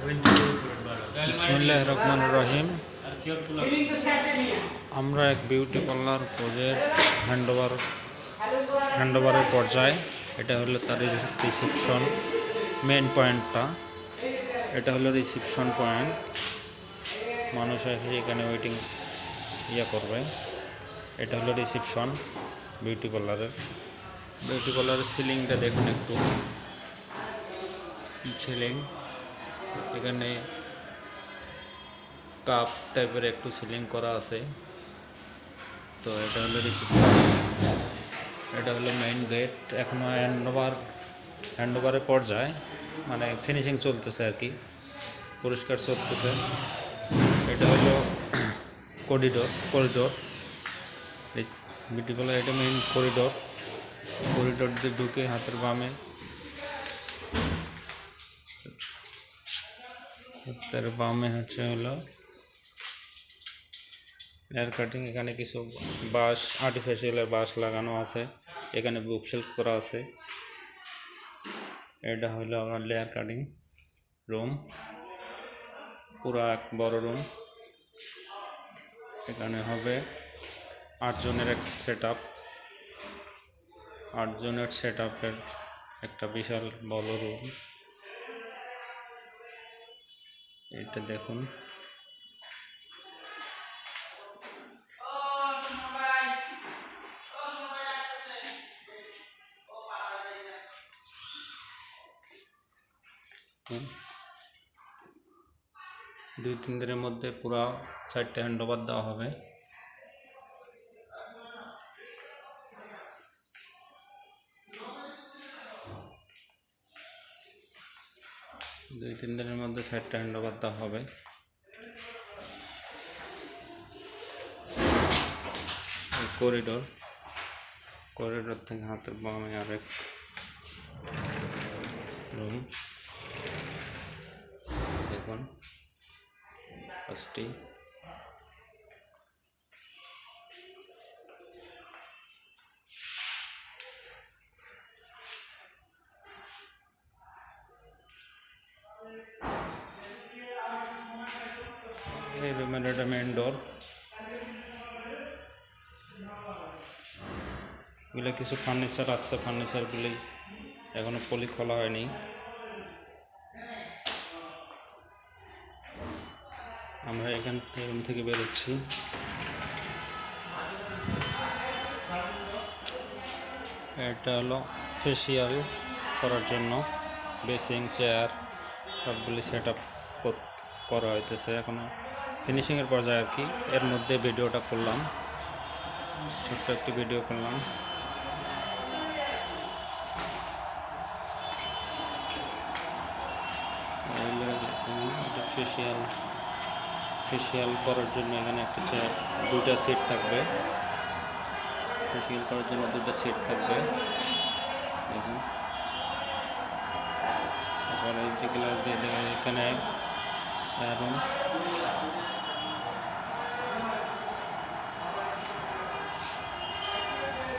বিসমিল্লাহির রহমানির রহিম। আমরা এক বিউটি পার্লার প্রজেক্ট হ্যান্ডওভারের পর্যায়ে। এটা হলো তার রিসিপশন মেন পয়েন্টটা। এটা হলো রিসিপশন পয়েন্ট। মানুষ এসে এখানে ওয়েটিং করবে। এটা হলো রিসিপশন বিউটি পার্লারের। সিলিংটা দেখুন একটু। সিলিং এখানে কাপ টাইপের একটু সিলিং করা আছে। তো এটা হলো রিসিপশন, এটা হলো মেইন গেট। এখনো হ্যান্ডওভারের পর্যায়ে, মানে ফিনিশিং চলতেছে আর কি, পরিষ্কার চলতেছে। এটা হলো করিডোর বিউটি পার্লার। এটা মেইন করিডোর দিয়ে ঢুকে হাতের বামে হচ্ছে হলো হেয়ার কাটিং। এখানে কিছু বাঁশ, আর্টিফিশিয়ালের বাঁশ লাগানো আছে। এখানে বুকশেলফ করা আছে। এটা হলো আমার হেয়ার কাটিং রুম, পুরো এক বড় রুম। এখানে হবে 8 জনের এক সেট আপের একটা বিশাল বড় রুম। এটা দেখুন। দুই তিন দিনের মধ্যে পুরো 4টে হ্যান্ডওভার দেওয়া হবে। করিডোর থেকে হাতের বামে আরেক রুম দেখুন। ফার্স্টে এই রুমের এটা মেন ডোর। এগুলো কিছু ফার্নিচার আছে, ফার্নিচারগুলি এখনো পলি খোলা হয়নি। আমরা এখান রুম থেকে বেরোচ্ছি। এটা হলো ফেসিয়াল করার জন্য বেসিং, চেয়ার সবগুলি সেট আপ করা হইতেছে। এখনো ফিনিশিংয়ের পর্যায়ে আর কি। এর মধ্যে ভিডিওটা করলাম, ছোট্ট একটি ভিডিও করলাম। ফেসিয়াল করার জন্য এখানে একটা চেয়ার, 2টা সিট থাকবে। ফেসিয়াল করার জন্য 2টা সিট থাকবে দেখুন। তারপরে যে গ্লাস দিয়ে দেবেন এখানে রুম।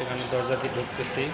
এখানে দরজা দিয়ে ঢুকতেছি।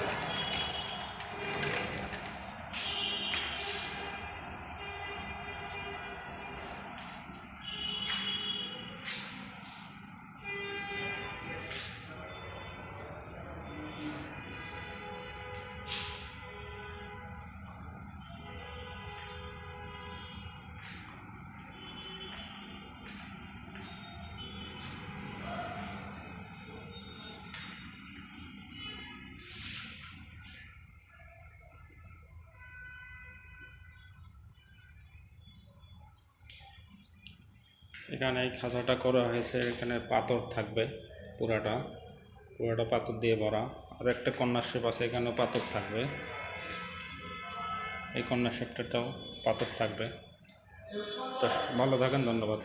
এখানে এই খাঁচাটা করা হয়েছে, এখানে পাথর থাকবে পুরাটা পাথর দিয়ে ভরা। আর একটা কর্নার শেপ আছে, এখানেও পাথর থাকবে। এই কর্নার শেপটাও পাথর থাকবে। তো ভালো থাকেন, ধন্যবাদ।